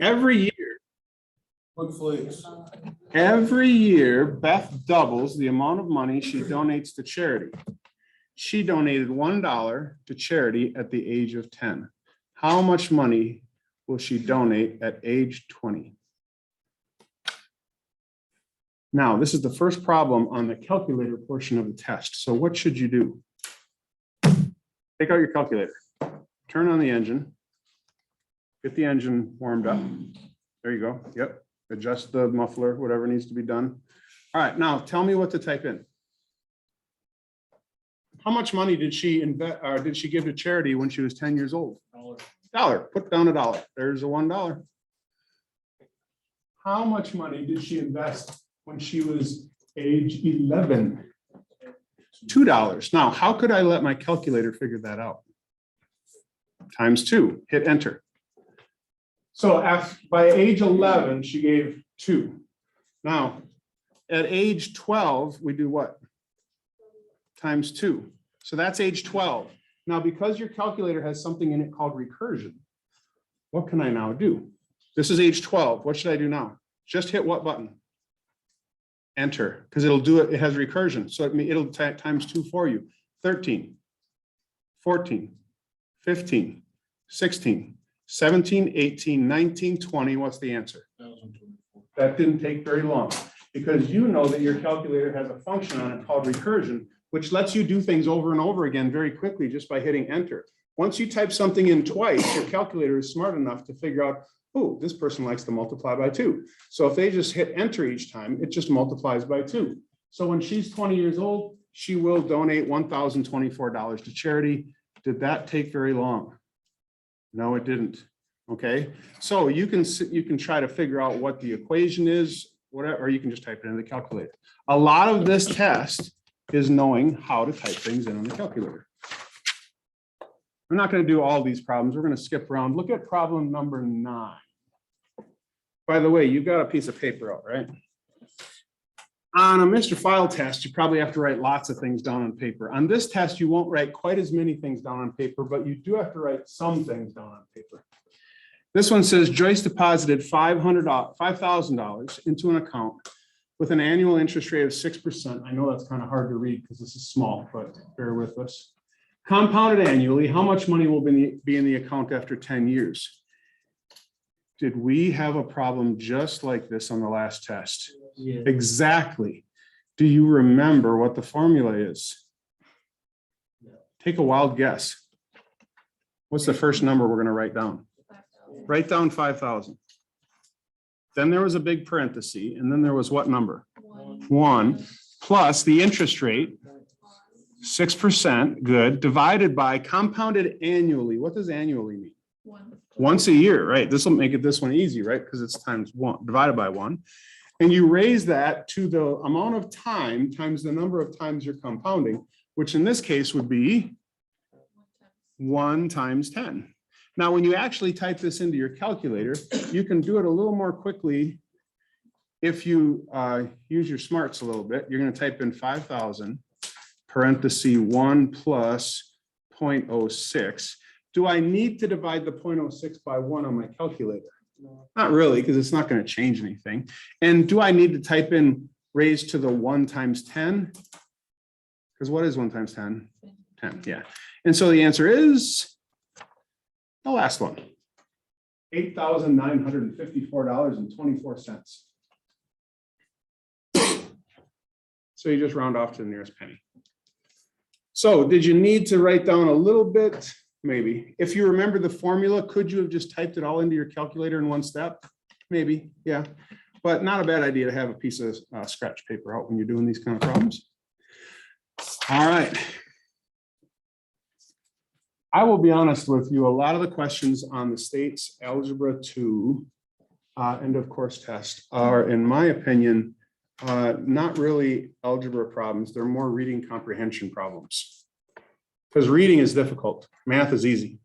every year, Beth doubles the amount of money she donates to charity. She donated $1 to charity at the age of 10. How much money will she donate at age 20? Now, this is the first problem on the calculator portion of the test. So what should you do? Take out your calculator, turn on the engine, get the engine warmed up. There you go. Yep. Adjust the muffler, whatever needs to be done. All right, now tell me what to type in. How much money did she invest or did she give to charity when she was 10 years old? $1. Put down $1. There's a $1. How much money did she invest when she was age 11? $2. Now, how could I let my calculator figure that out? Times 2, hit enter. So by age 11, she gave 2. Now, at age 12, we do what? Times 2. So that's age 12. Now, because your calculator has something in it called recursion, what can I now do? This is age 12. What should I do now? Just hit what button? Enter, because it'll do it. It has recursion. So it'll times 2 for you. 13, 14, 15, 16, 17, 18, 19, 20. What's the answer? That didn't take very long because you know that your calculator has a function on it called recursion, which lets you do things over and over again very quickly just by hitting enter. Once you type something in twice, your calculator is smart enough to figure out, oh, this person likes to multiply by 2. So if they just hit enter each time, it just multiplies by 2. So when she's 20 years old, she will donate $1,024 to charity. Did that take very long? No, it didn't. Okay, so you can try to figure out what the equation is, whatever, or you can just type it in the calculator. A lot of this test is knowing how to type things in on the calculator. We're not going to do all these problems. We're going to skip around. Look at problem number 9. By the way, you've got a piece of paper out, right? On a Mr. File test, you probably have to write lots of things down on paper. On this test, you won't write quite as many things down on paper, but you do have to write some things down on paper. This one says Joyce deposited $5,000 into an account with an annual interest rate of 6%. I know that's kind of hard to read because this is small, but bear with us. Compounded annually, how much money will be in the account after 10 years? Did we have a problem just like this on the last test? Yeah. Exactly. Do you remember what the formula is? Yeah. Take a wild guess. What's the first number we're going to write down? 5,000. Write down 5,000. Then there was a big parenthesis, and then there was what number? 1 plus the interest rate, 6%, good, divided by compounded annually. What does annually mean? Once a year, right? This will make it this one easy, right? Because it's times 1, divided by 1. And you raise that to the amount of time times the number of times you're compounding, which in this case would be 1 times 10. Now, when you actually type this into your calculator, you can do it a little more quickly if you use your smarts a little bit. You're going to type in 5,000, parenthesis 1 plus 0.06. Do I need to divide the 0.06 by 1 on my calculator? No. Not really, because it's not going to change anything. And do I need to type in raised to the 1 times 10? Because what is 1 times 10? 10, yeah. And so the answer is the last one, $8,954.24. So you just round off to the nearest penny. So did you need to write down a little bit? Maybe. If you remember the formula, could you have just typed it all into your calculator in one step? Maybe, yeah. But not a bad idea to have a piece of scratch paper out when you're doing these kind of problems. All right. I will be honest with you, a lot of the questions on the state's Algebra 2 end of course test are, in my opinion, not really algebra problems. They're more reading comprehension problems. Because reading is difficult. Math is easy.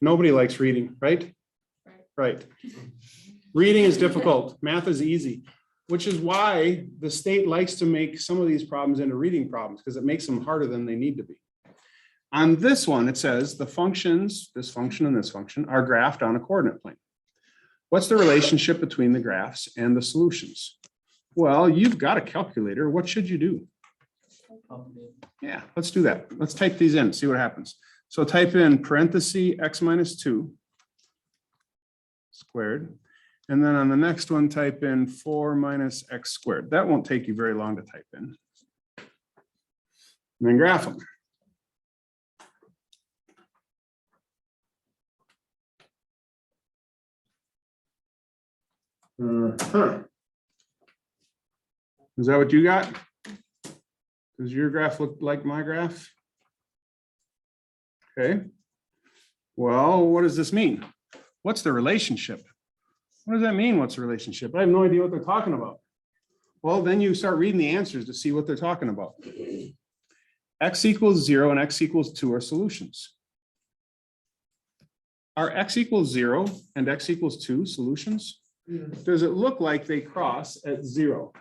Nobody likes reading, right? Right. Reading is difficult. Math is easy, which is why the state likes to make some of these problems into reading problems, because it makes them harder than they need to be. On this one, it says the functions, this function and this function, are graphed on a coordinate plane. What's the relationship between the graphs and the solutions? Well, you've got a calculator. What should you do? Yeah, let's do that. Let's type these in, see what happens. So type in parenthesis x minus 2 squared. And then on the next one, type in 4 minus x squared. That won't take you very long to type in. And then graph them. Is that what you got? Does your graph look like my graph? Okay. Well, what does this mean? What's the relationship? What does that mean? What's the relationship? I have no idea what they're talking about. Well, then you start reading the answers to see what they're talking about. X equals 0 and x equals 2 are solutions. Are x equals 0 and x equals 2 solutions? Does it look like they cross at 0?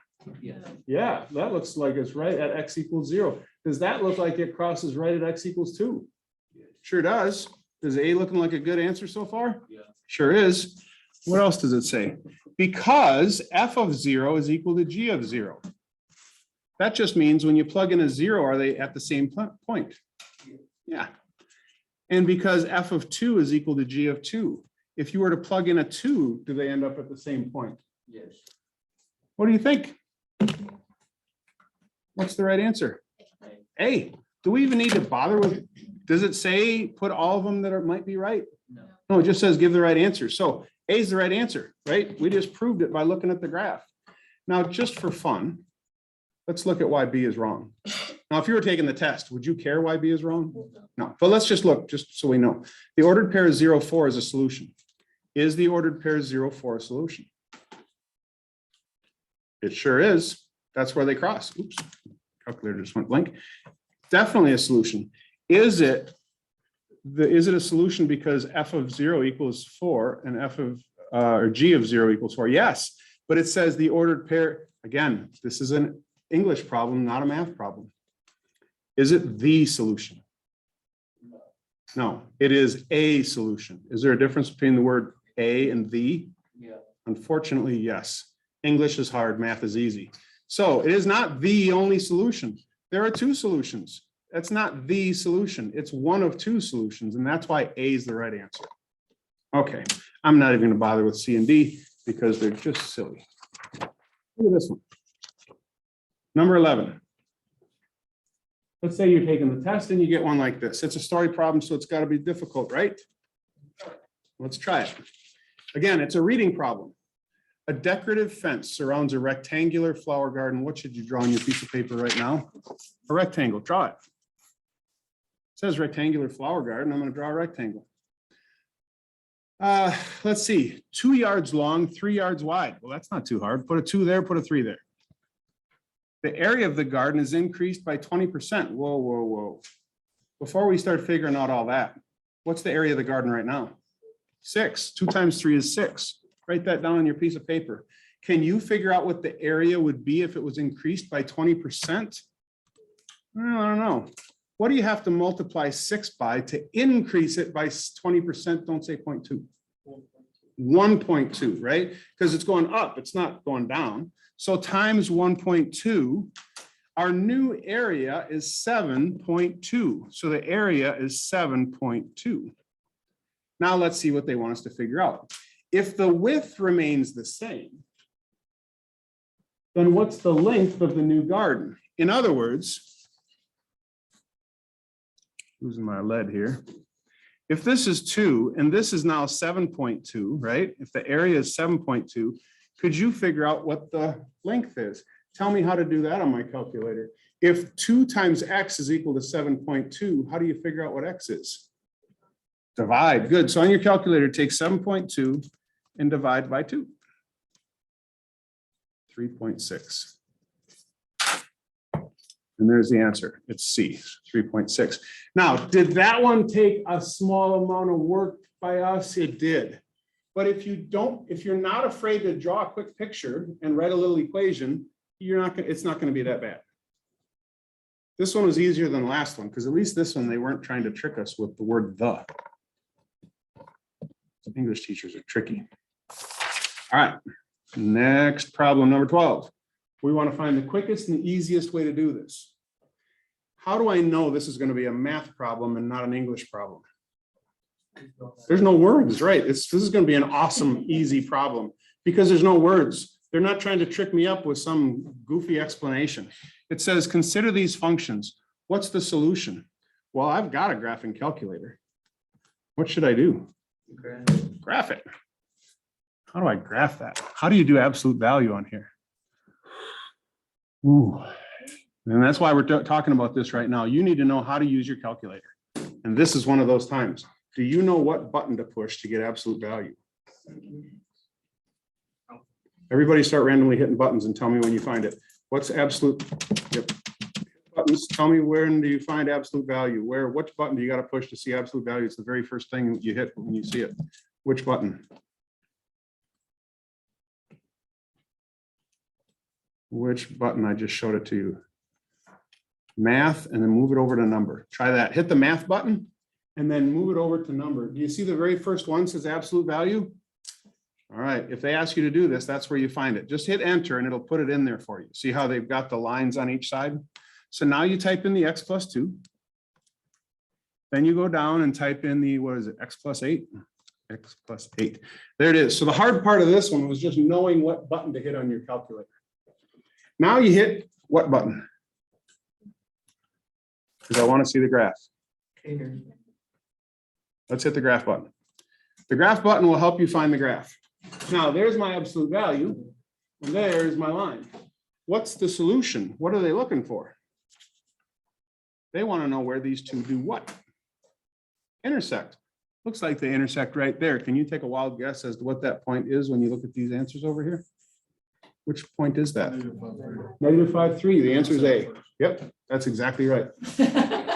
Yeah, that looks like it's right at x equals 0. Does that look like it crosses right at x equals 2? Sure does. Is A looking like a good answer so far? Yeah. Sure is. What else does it say? Because f of 0 is equal to g of 0. That just means when you plug in a 0, are they at the same point? Yeah. And because f of 2 is equal to g of 2. If you were to plug in a 2, do they end up at the same point? Yes. What do you think? What's the right answer? A. Do we even need to bother with, does it say put all of them that might be right? No, it just says give the right answer. So A is the right answer, right? We just proved it by looking at the graph. Now, just for fun, let's look at why B is wrong. Now, if you were taking the test, would you care why B is wrong? No, but let's just look, just so we know. The ordered pair 0, 4 is a solution. Is the ordered pair 0, 4 a solution? It sure is. That's where they cross. Oops, calculator just went blank. Definitely a solution. Is it a solution because f of 0 equals 4 and f of or g of 0 equals 4? Yes, but it says the ordered pair. Again, this is an English problem, not a math problem. Is it the solution? No, it is a solution. Is there a difference between the word a and the? Yeah. Unfortunately, yes. English is hard, math is easy. So it is not the only solution. There are 2 solutions. That's not the solution. It's one of 2 solutions, and that's why A is the right answer. Okay, I'm not even going to bother with C and D because they're just silly. Look at this one. Number 11. Let's say you're taking the test and you get one like this. It's a story problem, so it's got to be difficult, right? Let's try it. Again, it's a reading problem. A decorative fence surrounds a rectangular flower garden. What should you draw on your piece of paper right now? A rectangle. Draw it. It says rectangular flower garden. I'm going to draw a rectangle. Let's see. 2 yards long, 3 yards wide. Well, that's not too hard. Put a 2 there, put a 3 there. The area of the garden is increased by 20%. Whoa, whoa, whoa. Before we start figuring out all that, what's the area of the garden right now? 6. 2 times 3 is 6. Write that down on your piece of paper. Can you figure out what the area would be if it was increased by 20%? I don't know. What do you have to multiply 6 by to increase it by 20%? Don't say 0.2. 1.2, right? Because it's going up, it's not going down. So times 1.2, our new area is 7.2. So the area is 7.2. Now let's see what they want us to figure out. If the width remains the same, then what's the length of the new garden? In other words, losing my lead here. If this is 2 and this is now 7.2, right? If the area is 7.2, could you figure out what the length is? Tell me how to do that on my calculator. If 2 times x is equal to 7.2, how do you figure out what x is? Divide. Good. So on your calculator, take 7.2 and divide by 2. 3.6. And there's the answer. It's C, 3.6. Now, did that one take a small amount of work by us? It did. But if you're not afraid to draw a quick picture and write a little equation, it's not going to be that bad. This one was easier than the last one, because at least this one, they weren't trying to trick us with the word the. English teachers are tricky. All right, next problem number 12. We want to find the quickest and easiest way to do this. How do I know this is going to be a math problem and not an English problem? There's no words, right? This is going to be an awesome, easy problem because there's no words. They're not trying to trick me up with some goofy explanation. It says, consider these functions. What's the solution? Well, I've got a graphing calculator. What should I do? Graph it. How do I graph that? How do you do absolute value on here? Ooh. And that's why we're talking about this right now. You need to know how to use your calculator. And this is one of those times. Do you know what button to push to get absolute value? Everybody start randomly hitting buttons and tell me when you find it. What's absolute? Yep. Buttons. Tell me when do you find absolute value? Which button do you got to push to see absolute value? It's the very first thing you hit when you see it. Which button? Which button? I just showed it to you. Math, and then move it over to number. Try that. Hit the math button and then move it over to number. Do you see the very first one says absolute value? All right. If they ask you to do this, that's where you find it. Just hit enter and it'll put it in there for you. See how they've got the lines on each side? So now you type in the x plus 2. Then you go down and type in the, what is it, x plus 8? X plus 8. There it is. So the hard part of this one was just knowing what button to hit on your calculator. Now you hit what button? Because I want to see the graph. Let's hit the graph button. The graph button will help you find the graph. Now there's my absolute value, and there's my line. What's the solution? What are they looking for? They want to know where these two do what? Intersect. Looks like they intersect right there. Can you take a wild guess as to what that point is when you look at these answers over here? Which point is that? Negative 5, 3. The answer is A. Yep, that's exactly right.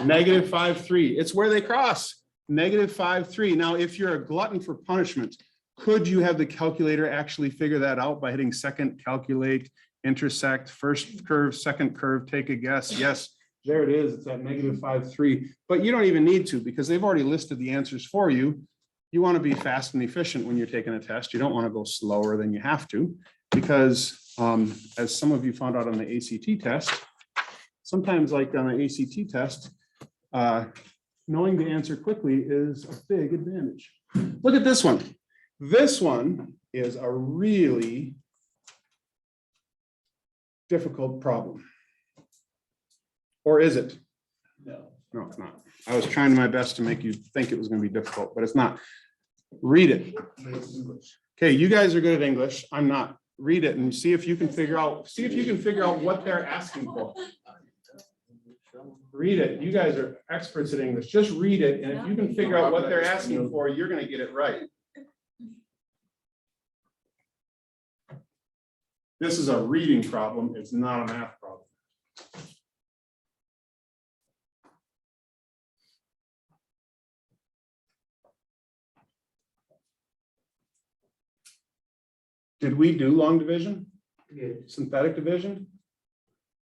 Negative 5, 3. It's where they cross. Negative 5, 3. Now, if you're a glutton for punishment, could you have the calculator actually figure that out by hitting second, calculate, intersect, first curve, second curve, take a guess? Yes, there it is. It's at negative 5, 3. But you don't even need to because they've already listed the answers for you. You want to be fast and efficient when you're taking a test. You don't want to go slower than you have to because as some of you found out on the ACT test, sometimes like on the ACT test, knowing the answer quickly is a big advantage. Look at this one. This one is a really difficult problem. Or is it? No, it's not. I was trying my best to make you think it was going to be difficult, but it's not. Read it. Okay, you guys are good at English. I'm not. Read it and see if you can figure out, what they're asking for. Read it. You guys are experts at English. Just read it. And if you can figure out what they're asking for, you're going to get it right. This is a reading problem. It's not a math problem. Did we do long division? Yeah. Synthetic division?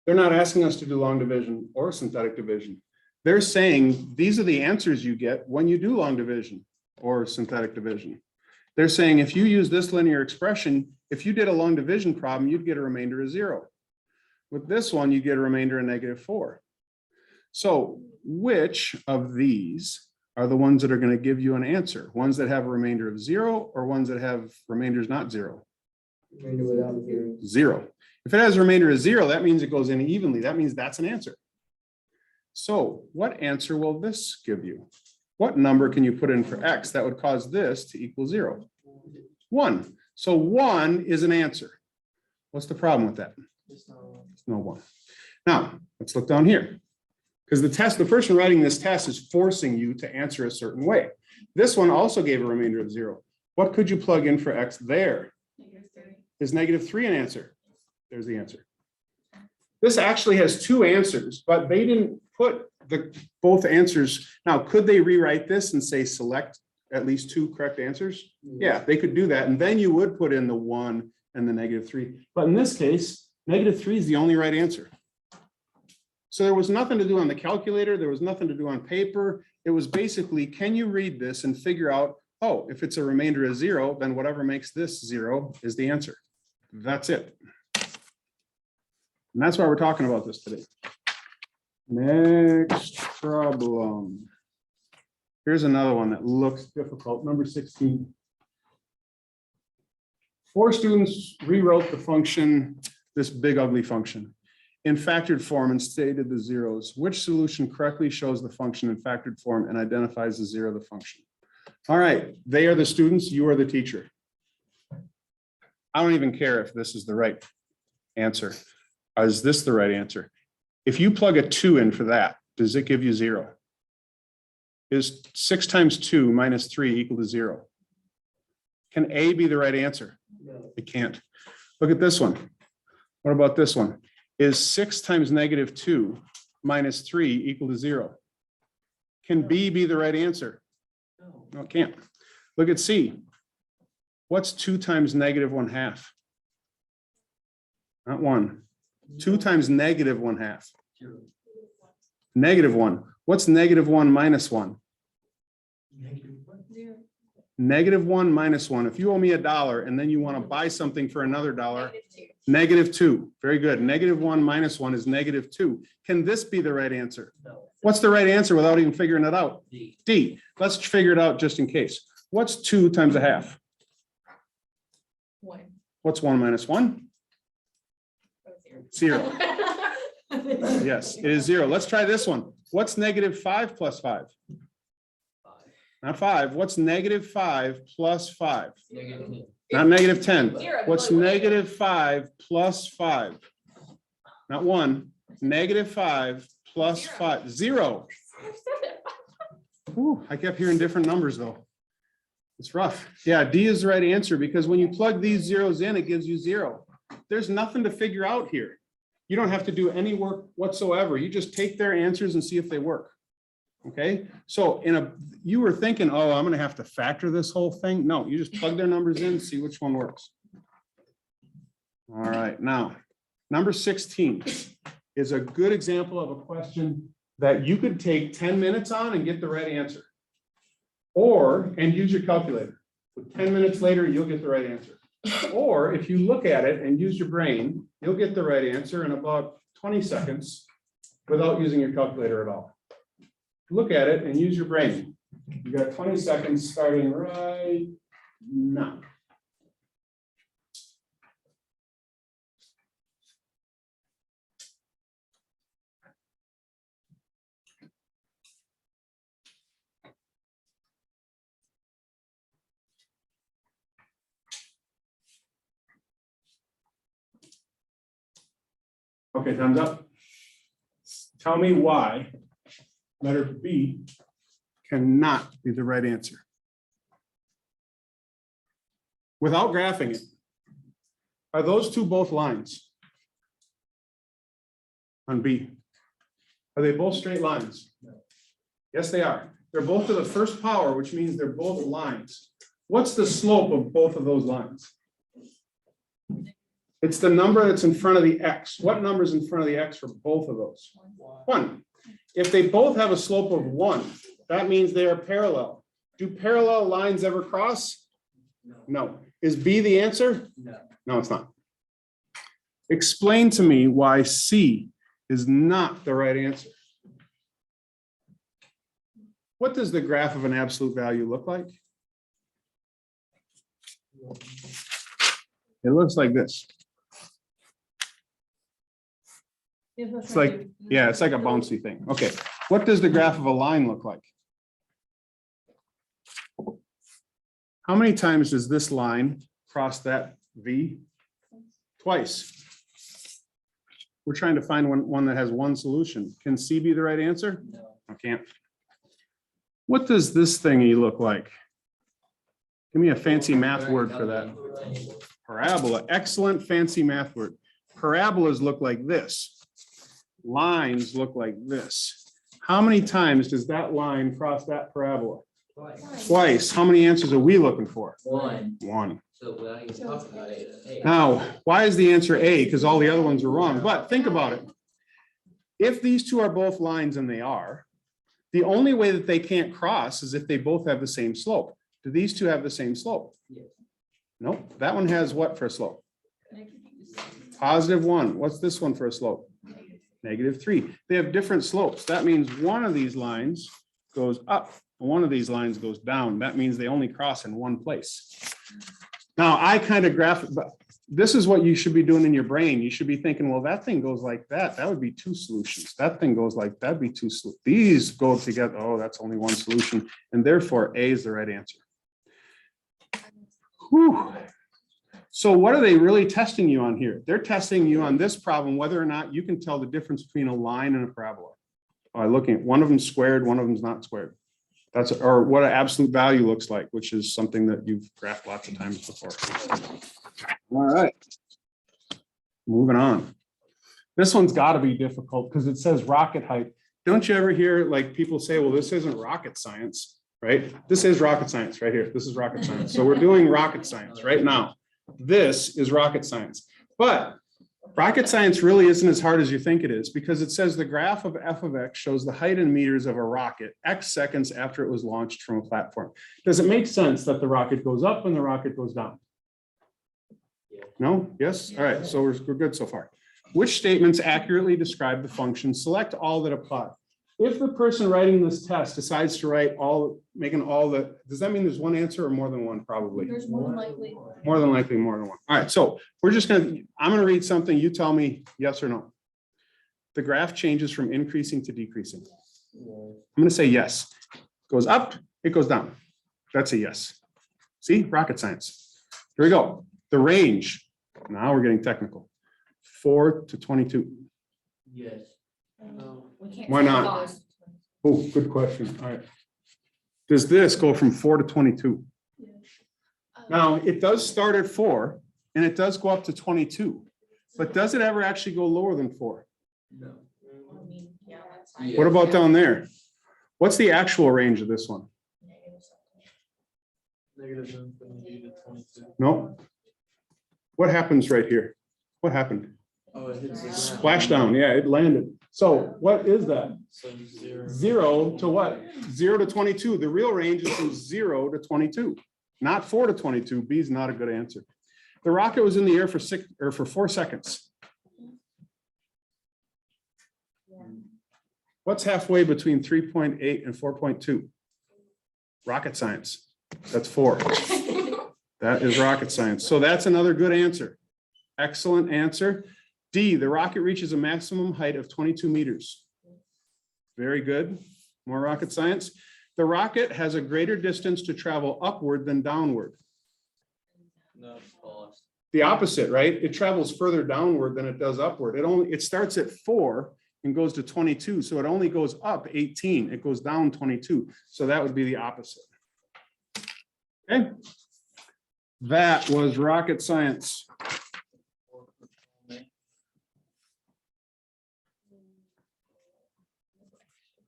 They're not asking us to do long division or synthetic division. They're saying these are the answers you get when you do long division or synthetic division. They're saying if you use this linear expression, if you did a long division problem, you'd get a remainder of 0. With this one, you get a remainder of negative 4. So which of these are the ones that are going to give you an answer? Ones that have a remainder of 0 or ones that have remainders not 0? Remainder without 0. 0. If it has a remainder of 0, that means it goes in evenly. That means that's an answer. So what answer will this give you? What number can you put in for x that would cause this to equal 0? 1. So 1 is an answer. What's the problem with that? There's no 1. Now, let's look down here. Because the person writing this test is forcing you to answer a certain way. This one also gave a remainder of 0. What could you plug in for x there? Is negative 3 an answer? There's the answer. This actually has 2 answers, but they didn't put both answers. Now, could they rewrite this and say select at least 2 correct answers? Yeah, they could do that. And then you would put in the 1 and the negative 3. But in this case, negative 3 is the only right answer. So there was nothing to do on the calculator. There was nothing to do on paper. It was basically, can you read this and figure out oh, if it's a remainder of 0, then whatever makes this 0 is the answer. That's it. And that's why we're talking about this today. Next problem. Here's another one that looks difficult. Number 16. 4 students rewrote the function, this big ugly function, in factored form and stated the zeros. Which solution correctly shows the function in factored form and identifies the 0 of the function? All right, they are the students, you are the teacher. I don't even care if this is the right answer. Is this the right answer? If you plug a 2 in for that, does it give you 0? Is 6 times 2 minus 3 equal to 0? Can A be the right answer? No. It can't. Look at this one. What about this one? Is 6 times negative 2 minus 3 equal to 0? Can B be the right answer? No, it can't. Look at C. What's 2 times negative 1/2? Not 1. 2 times negative 1/2. Negative 1. What's negative 1 minus 1? Negative 1 minus 1. If you owe me $1 and then you want to buy something for another $1, negative 2. Very good. Negative 1 minus 1 is negative 2. Can this be the right answer? No. What's the right answer without even figuring it out? D. D. Let's figure it out just in case. What's 2 times 1/2? 1. What's 1 minus 1? 0. Yes, it is 0. Let's try this one. What's negative 5 plus 5? Not 5. What's negative 5 plus 5? Not negative 10. What's negative 5 plus 5? Not 1. Negative 5 plus 5. 0. Ooh, I kept hearing different numbers though. It's rough. Yeah, D is the right answer because when you plug these zeros in, it gives you 0. There's nothing to figure out here. You don't have to do any work whatsoever. You just take their answers and see if they work. Okay, so you were thinking, oh, I'm gonna have to factor this whole thing. No, you just plug their numbers in, see which one works. All right, now, number 16 is a good example of a question that you could take 10 minutes on and get the right answer. And use your calculator. With 10 minutes later, you'll get the right answer. Or if you look at it and use your brain, you'll get the right answer in about 20 seconds without using your calculator at all. Look at it and use your brain. You got 20 seconds starting right now. Okay, thumbs up. Tell me why letter B cannot be the right answer. Without graphing it, are those two both lines on B? Are they both straight lines? Yes, they are. They're both to the first power, which means they're both lines. What's the slope of both of those lines? It's the number that's in front of the X. What number is in front of the X for both of those? 1. If they both have a slope of 1, that means they are parallel. Do parallel lines ever cross? No. Is B the answer? No. No, it's not. Explain to me why C is not the right answer. What does the graph of an absolute value look like? It looks like this. It's like, yeah, it's like a bouncy thing. Okay, what does the graph of a line look like? How many times does this line cross that V? Twice. We're trying to find one that has one solution. Can C be the right answer? No. I can't. What does this thingy look like? Give me a fancy math word for that. Parabola. Excellent fancy math word. Parabolas look like this. Lines look like this. How many times does that line cross that parabola? Twice. How many answers are we looking for? 1. 1. So without even talking about it. Now, why is the answer A? Because all the other ones are wrong. But think about it. If these two are both lines, and they are, the only way that they can't cross is if they both have the same slope. Do these two have the same slope? Yes. Nope. That one has what for a slope? +1. What's this one for a slope? -3. They have different slopes. That means one of these lines goes up, one of these lines goes down. That means they only cross in one place. Now, I kind of graph, but this is what you should be doing in your brain. You should be thinking, well, that thing goes like that. That would be 2 solutions. That thing goes like that'd be 2 solutions. These go together. Oh, that's only 1 solution. And therefore, A is the right answer. Whew. So what are they really testing you on here? They're testing you on this problem, whether or not you can tell the difference between a line and a parabola. By looking at one of them squared, one of them's not squared. That's, or what an absolute value looks like, which is something that you've graphed lots of times before. All right. Moving on. This one's got to be difficult because it says rocket height. Don't you ever hear like people say, well, this isn't rocket science, right? This is rocket science right here. This is rocket science. So we're doing rocket science right now. This is rocket science, but rocket science really isn't as hard as you think it is, because it says the graph of f of x shows the height in meters of a rocket x seconds after it was launched from a platform. Does it make sense that the rocket goes up and the rocket goes down? No? Yes? All right. So we're good so far. Which statements accurately describe the function? Select all that apply. If the person writing this test decides to write all, making all the, does that mean there's one answer or more than one? Probably. There's more than likely. More than likely, more than one. All right, so we're just gonna, I'm gonna read something, you tell me yes or no. The graph changes from increasing to decreasing. I'm gonna say yes. Goes up, it goes down. That's a yes. See, rocket science. Here we go. The range, now we're getting technical. 4 to 22. Yes. Why not? Oh, good question. All right. Does this go from 4 to 22? Now, it does start at 4 and it does go up to 22, but does it ever actually go lower than 4? No. What about down there? What's the actual range of this one? No. What happens right here? What happened? Oh, it hits the ground. Splash down. Yeah, it landed. So what is that? So 0. 0 to what? 0 to 22. The real range is from 0 to 22, not 4 to 22. B is not a good answer. The rocket was in the air for 4 seconds. What's halfway between 3.8 and 4.2? Rocket science. That's 4. That is rocket science. So that's another good answer. Excellent answer. D, the rocket reaches a maximum height of 22 meters. Very good. More rocket science. The rocket has a greater distance to travel upward than downward. No, false. The opposite, right? It travels further downward than it does upward. It starts at 4 and goes to 22. So it only goes up 18. It goes down 22. So that would be the opposite. Okay. That was rocket science.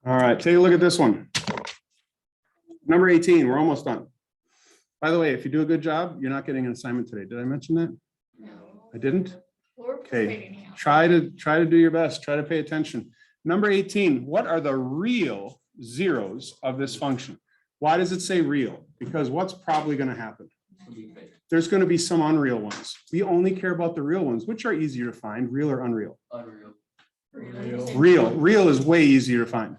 All right, take a look at this one. Number 18, we're almost done. By the way, if you do a good job, you're not getting an assignment today. Did I mention that? No. I didn't? We're Okay. figuring it out. Try to do your best. Try to pay attention. Number 18, what are the real zeros of this function? Why does it say real? Because what's probably going to happen? There's going to be some unreal ones. We only care about the real ones. Which are easier to find, real or unreal? Unreal. Real is way easier to find,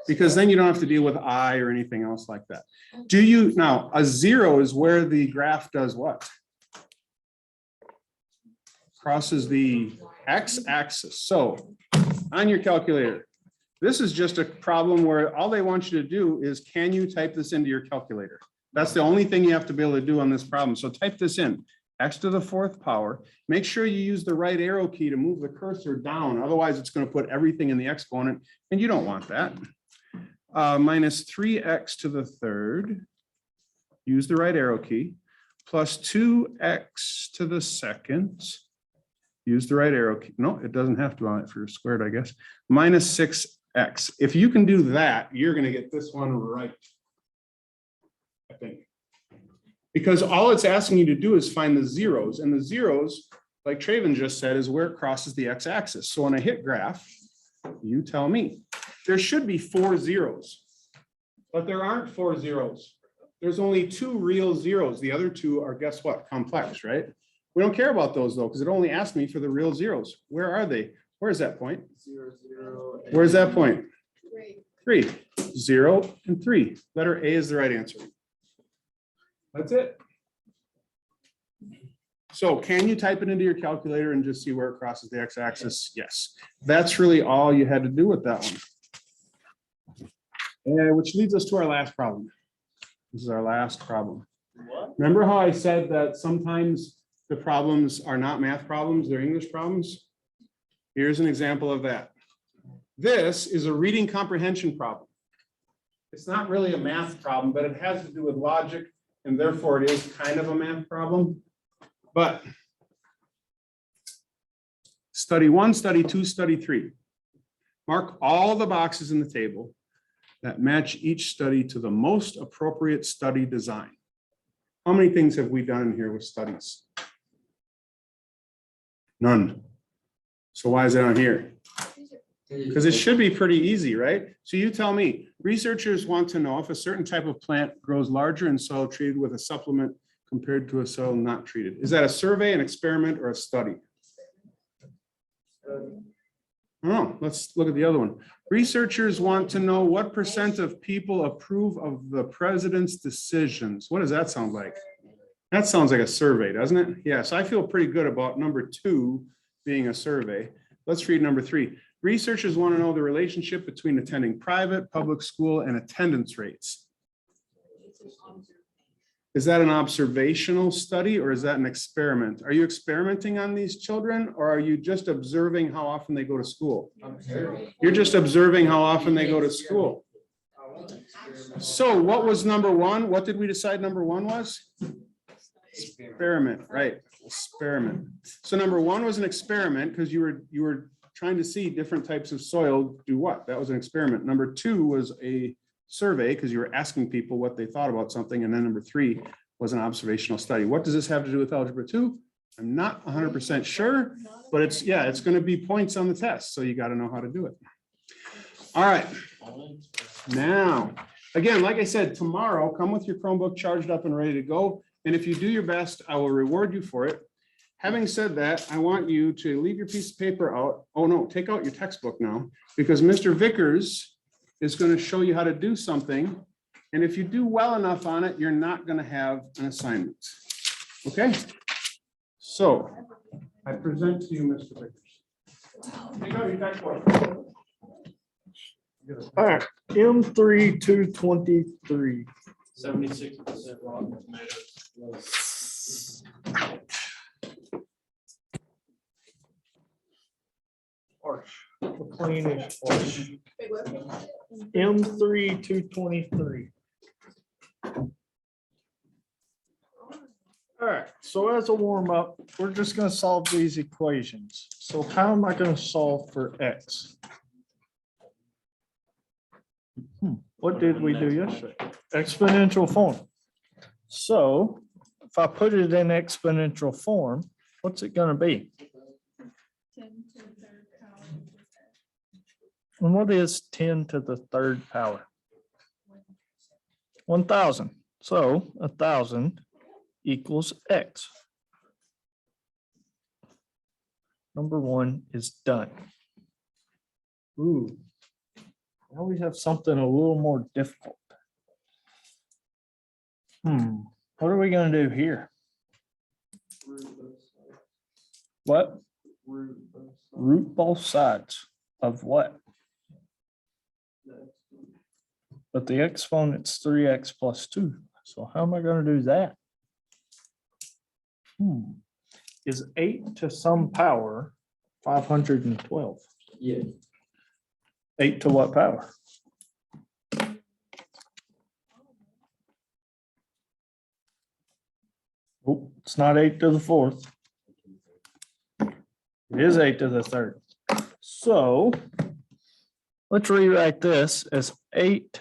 because then you don't have to deal with I or anything else like that. Do you now, a 0 is where the graph does what? Crosses the x-axis. So on your calculator, this is just a problem where all they want you to do is, can you type this into your calculator? That's the only thing you have to be able to do on this problem. So type this in, x to the 4th power. Make sure you use the right arrow key to move the cursor down. Otherwise, it's going to put everything in the exponent, and you don't want that. Minus 3x to the 3rd. Use the right arrow key. Plus 2x to the 2nd. Use the right arrow key. No, it doesn't have to on it for squared, I guess. Minus 6x. If you can do that, you're going to get this one right, I think. Because all it's asking you to do is find the zeros, and the zeros, like Traven just said, is where it crosses the x-axis. So on a hit graph, you tell me. There should be 4 zeros, but there aren't 4 zeros. there's only two real zeros. The other two are, guess what, complex, right? We don't care about those though, because it only asked me for the real zeros. Where are they? Where's that point? 0, 0. Where's that point? Great. 3, 0, and 3. Letter A is the right answer. That's it. So can you type it into your calculator and just see where it crosses the x-axis? Yes. That's really all you had to do with that one. And which leads us to our last problem. This is our last problem. What? Remember how I said that sometimes the problems are not math problems, they're English problems? Here's an example of that. This is a reading comprehension problem. It's not really a math problem, but it has to do with logic, and therefore it is kind of a math problem. But study 1, study 2, study 3. Mark all the boxes in the table that match each study to the most appropriate study design. How many things have we done here with studies? None. So why is it on here? Because it should be pretty easy, right? So you tell me, researchers want to know if a certain type of plant grows larger in soil treated with a supplement compared to a soil not treated. Is that a survey, an experiment, or a study? Oh, let's look at the other one. Researchers want to know what % of people approve of the president's decisions. What does that sound like? That sounds like a survey, doesn't it? Yes, I feel pretty good about number 2 being a survey. Let's read number 3. Researchers want to know the relationship between attending private, public school, and attendance rates. Is that an observational study or is that an experiment? Are you experimenting on these children or are you just observing how often they go to school? You're just observing how often they go to school. So what was number 1? What did we decide number 1 was? Experiment, right? Experiment. So number 1 was an experiment because you were trying to see different types of soil do what? That was an experiment. Number 2 was a survey because you were asking people what they thought about something. And then number 3 was an observational study. What does this have to do with algebra 2? I'm not 100% sure, but it's going to be points on the test. So you got to know how to do it. All right. Now, again, like I said, tomorrow, come with your Chromebook charged up and ready to go. And if you do your best, I will reward you for it. Having said that, I want you to leave your piece of paper out. Oh no, take out your textbook now, because Mr. Vickers is going to show you how to do something. And if you do well enough on it, you're not going to have an assignment. Okay? So I present to you, Mr. Vickers. Take out your textbook. All right, M3 223. 76% rotten tomatoes. Harsh. McLean-ish harsh. Wait, what? M3 223. All right, so as a warm up, we're just going to solve these equations. So how am I going to solve for X? What did we do yesterday? Exponential form. So if I put it in exponential form, what's it going to be? 10 to the 3rd power. And what is 10 to the 3rd power? 1,000. So 1,000 equals X. Number 1 is done. Ooh. Now we have something a little more difficult. What are we going to do here? What? Root both sides of what? But the exponent's 3x plus 2. So how am I going to do that? Is 8 to some power 512? Yeah. 8 to what power? Oh, it's not 8 to the 4th. It is 8 to the 3rd. So let's rewrite this as 8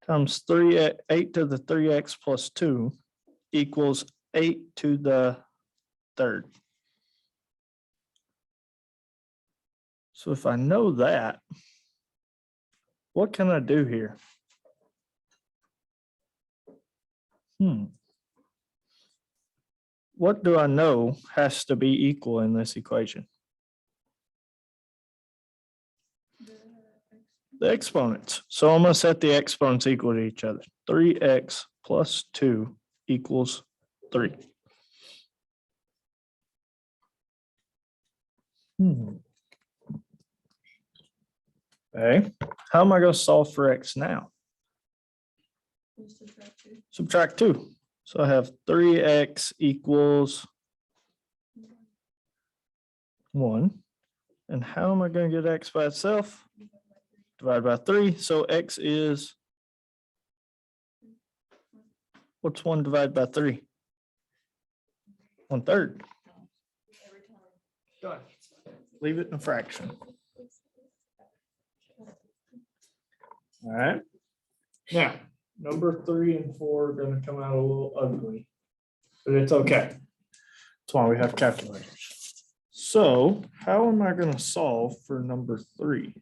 times 3, 8 to the 3x plus 2 equals 8 to the 3rd. So if I know that, what can I do here? What do I know has to be equal in this equation? The exponents. So I'm gonna set the exponents equal to each other. 3x plus 2 equals 3. Okay, how am I gonna solve for x now? Subtract 2. So I have 3x equals 1. And how am I going to get x by itself? Divided by 3. So x is, what's 1 divided by 3? 1/3. Done. Leave it in a fraction. All right. Now, number 3 and 4 are going to come out a little ugly, but it's okay. That's why we have calculators. So how am I going to solve for number 3?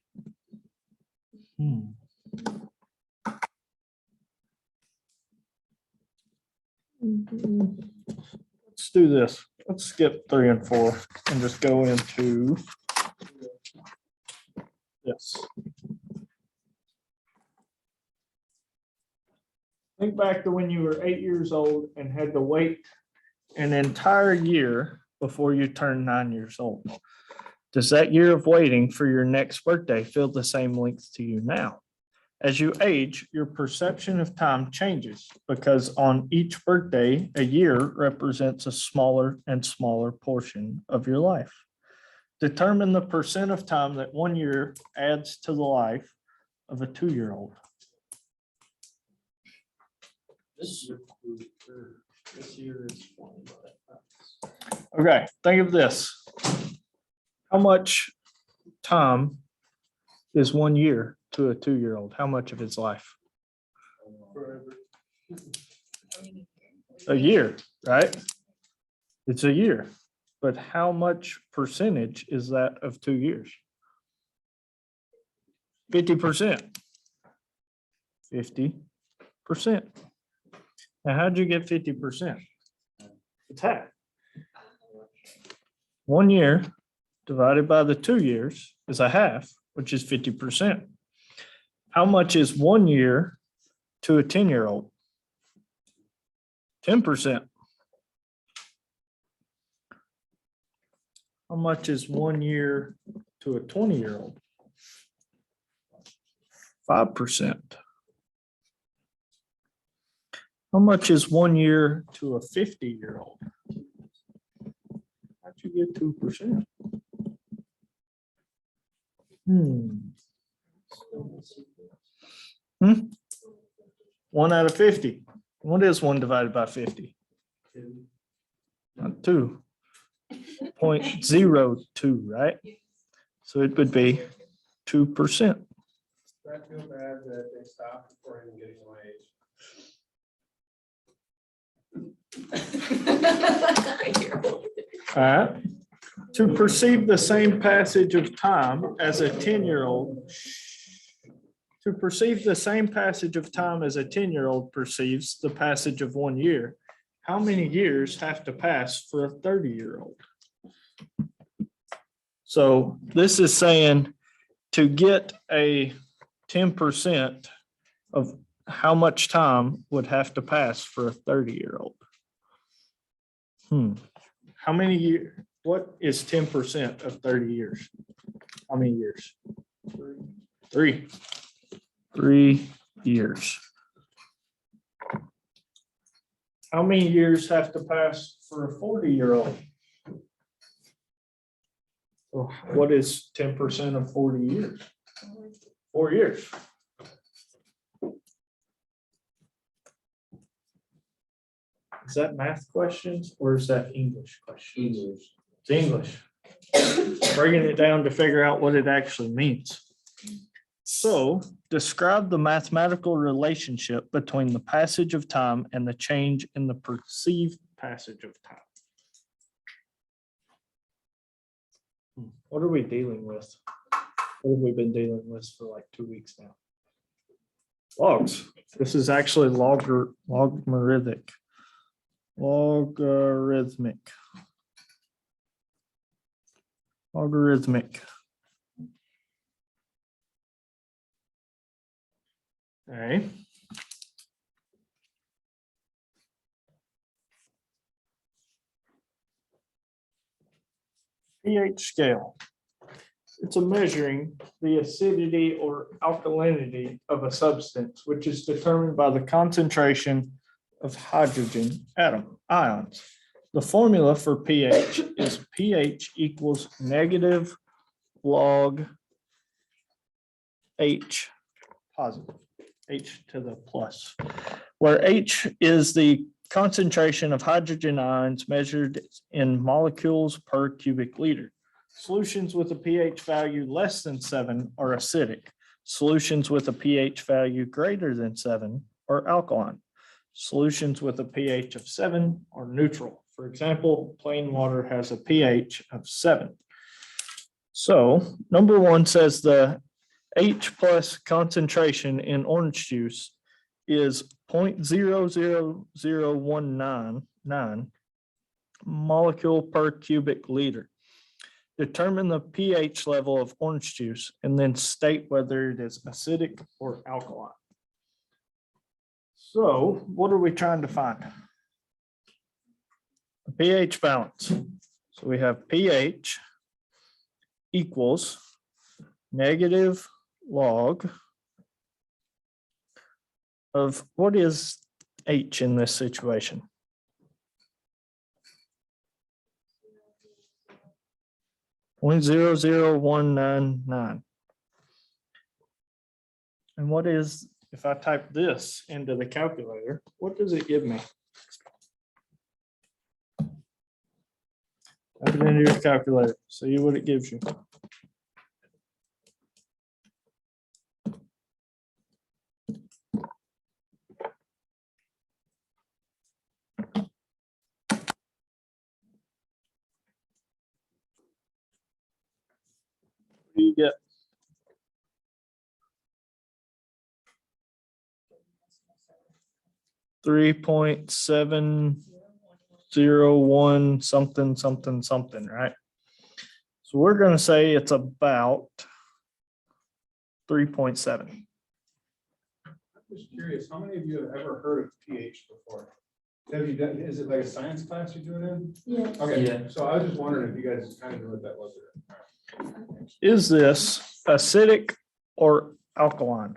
Let's do this. Let's skip 3 and 4 and just go into this. Think back to when you were 8 years old and had to wait an entire year before you turned 9 years old. Does that year of waiting for your next birthday feel the same length to you now? As you age, your perception of time changes because on each birthday, a year represents a smaller and smaller portion of your life. Determine the percent of time that 1 year adds to the life of a 2-year-old. This year is 20. Okay, think of this. How much time is 1 year to a 2-year-old? How much of his life? A year, right? It's a year. But how much percentage is that of 2 years? 50%. 50%. Now, how'd you get 50%? It's half. 1 year divided by the 2 years is a half, which is 50%. How much is 1 year to a 10-year-old? 10%. How much is 1 year to a 20-year-old? 5%. How much is 1 year to a 50-year-old? How'd you get 2%? 1 out of 50. What is 1 divided by 50? Not 2. 0.02, right? So it would be 2%. I feel bad that they stopped before even getting my age. All right. To perceive the same passage of time as a 10-year-old, to perceive the same passage of time as a 10-year-old perceives the passage of 1 year, how many years have to pass for a 30-year-old? So this is saying to get a 10% of how much time would have to pass for a 30-year-old. How many years? What is 10% of 30 years? How many years? 3. 3 years. How many years have to pass for a 40-year-old? So what is 10% of 40 years? 4 years. Is that math questions or is that English questions? English. It's English. Breaking it down to figure out what it actually means. So describe the mathematical relationship between the passage of time and the change in the perceived passage of time. What are we dealing with? What have we been dealing with for like 2 weeks now? Logs. This is actually logarithmic. Logarithmic. Logarithmic. Okay. pH scale. It's a measuring the acidity or alkalinity of a substance, which is determined by the concentration of hydrogen ions. The formula for pH is pH equals negative log H positive, H to the plus, where H is the concentration of hydrogen ions measured in molecules per cubic liter. Solutions with a pH value less than 7 are acidic. Solutions with a pH value greater than 7 are alkaline. Solutions with a pH of 7 are neutral. For example, plain water has a pH of 7. So number 1 says the H plus concentration in orange juice is 0.000199 molecule per cubic liter. Determine the pH level of orange juice and then state whether it is acidic or alkaline. So what are we trying to find? A pH balance. So we have pH equals negative log of what is H in this situation? 0.00199. And what is, if I type this into the calculator, what does it give me? Type it into your calculator, see what it gives you. What do you get? .701 something, something, something, right? So we're going to say it's about 3.7. I'm just curious, how many of you have ever heard of pH before? Have you done, is it like a science class you're doing it? Yeah. Okay, Yeah. so I was just wondering if you guys kind of knew what that was. Is this acidic or alkaline?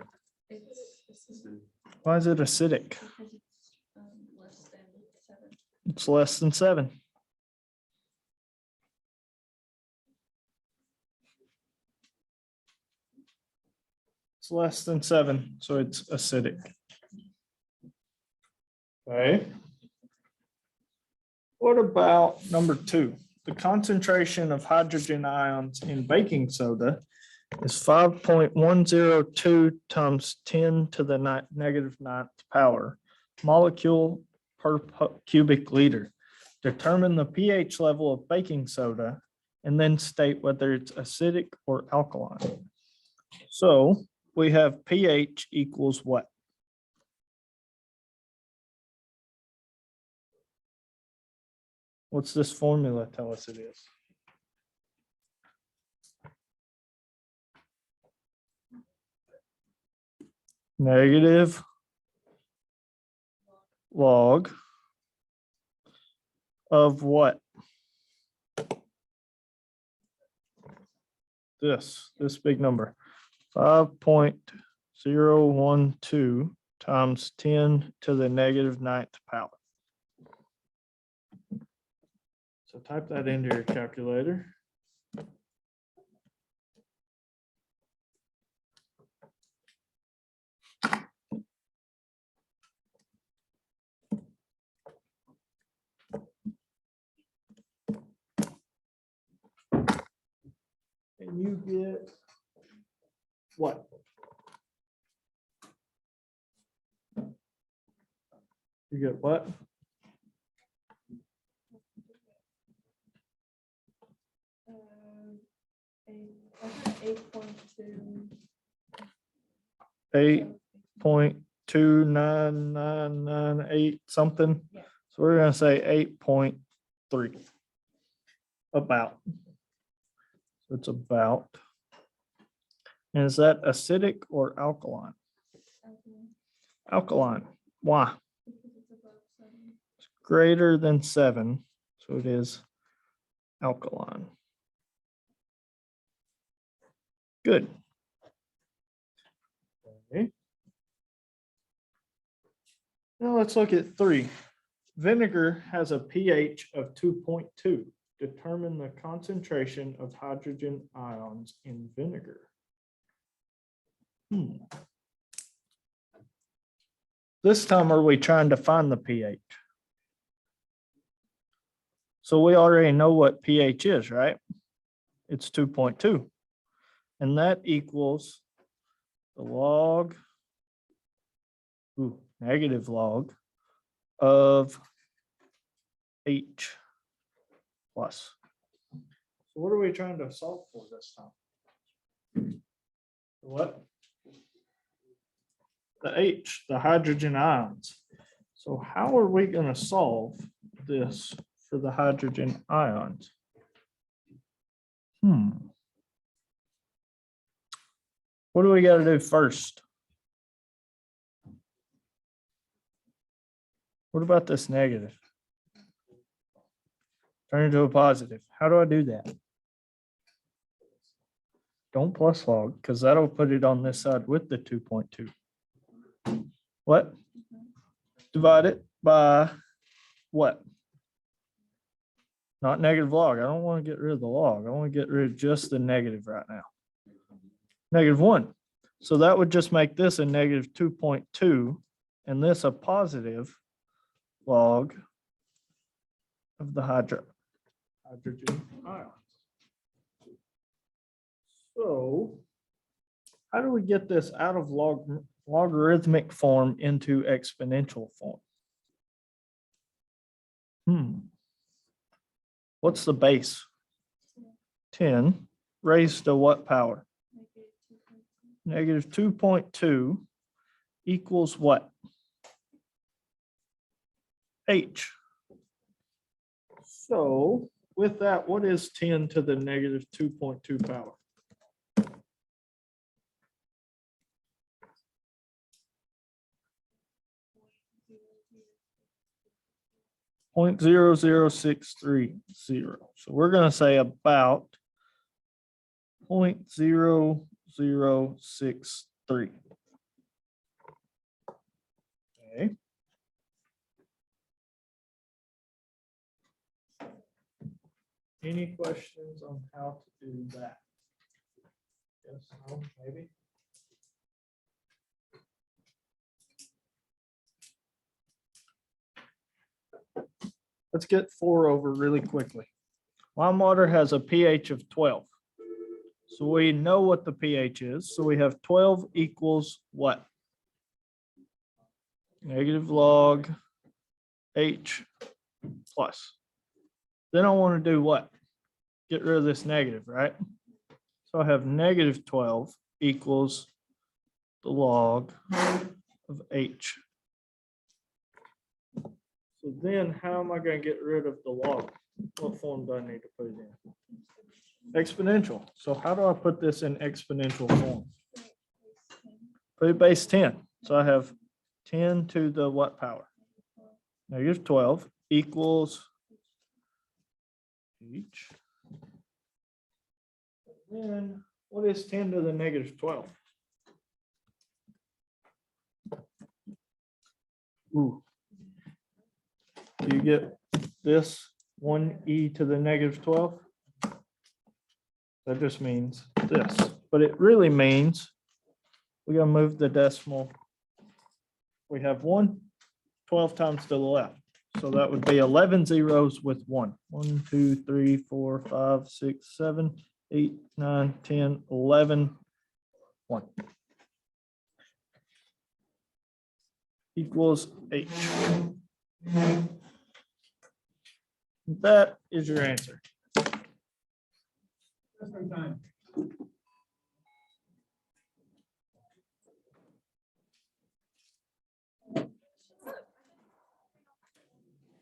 Why is it acidic? It's less than 7. It's less than 7, so it's acidic. Okay. What about number 2? The concentration of hydrogen ions in baking soda is 5.102 times 10 to the negative 9th power molecule per cubic liter. Determine the pH level of baking soda and then state whether it's acidic or alkaline. So we have pH equals what? What's this formula tell us it is? Negative log of what? This big number, 5.012 times 10 to the negative 9th power. So type that into your calculator. And you get what? You get what? I got 8.2. 8 8.29998 something. Yeah. So we're gonna say 8.3. About. So it's about. And is that acidic or alkaline? Alkaline. Why? Because it's above 7. Greater than 7. So it is alkaline. Good. Okay. Now let's look at 3. Vinegar has a pH of 2.2. Determine the concentration of hydrogen ions in vinegar. This time, are we trying to find the pH? So we already know what pH is, right? It's 2.2. And that equals the log, negative log of H plus. So what are we trying to solve for this time? What? The H, the hydrogen ions. So how are we going to solve this for the hydrogen ions? What do we got to do first? What about this negative? Turn it into a positive. How do I do that? Don't plus log, because that'll put it on this side with the 2.2. What? Divide it by what? Not negative log. I don't want to get rid of the log. I want to get rid of just the negative right now. -1. So that would just make this a -2.2 and this a positive log of the hydrogen ions. So how do we get this out of logarithmic form into exponential form? What's the base? 10 raised to what power? -2.2 equals what? H. So with that, what is 10 to the -2.2 power? 0.00630. So we're going to say about 0.0063. Okay. Any questions on how to do that? Yes, no, maybe. Let's get 4 over really quickly. Lime water has a pH of 12. So we know what the pH is. So we have 12 equals what? Negative log H plus. Then I want to do what? Get rid of this negative, right? So I have -12 equals the log of H. So then how am I going to get rid of the log? What form do I need to put it in? Exponential. So how do I put this in exponential form? Put it base 10. So I have 10 to the what power? -12 equals H. Then what is 10 to the -12? Ooh. Do you get this 1e to the -12? That just means this, but it really means we gotta move the decimal. We have 12 times to the left. So that would be 11 zeros with 1. 1, 2, 3, 4, 5, 6, 7, 8, 9, 10, 11, 1. Equals H. That is your answer. Time.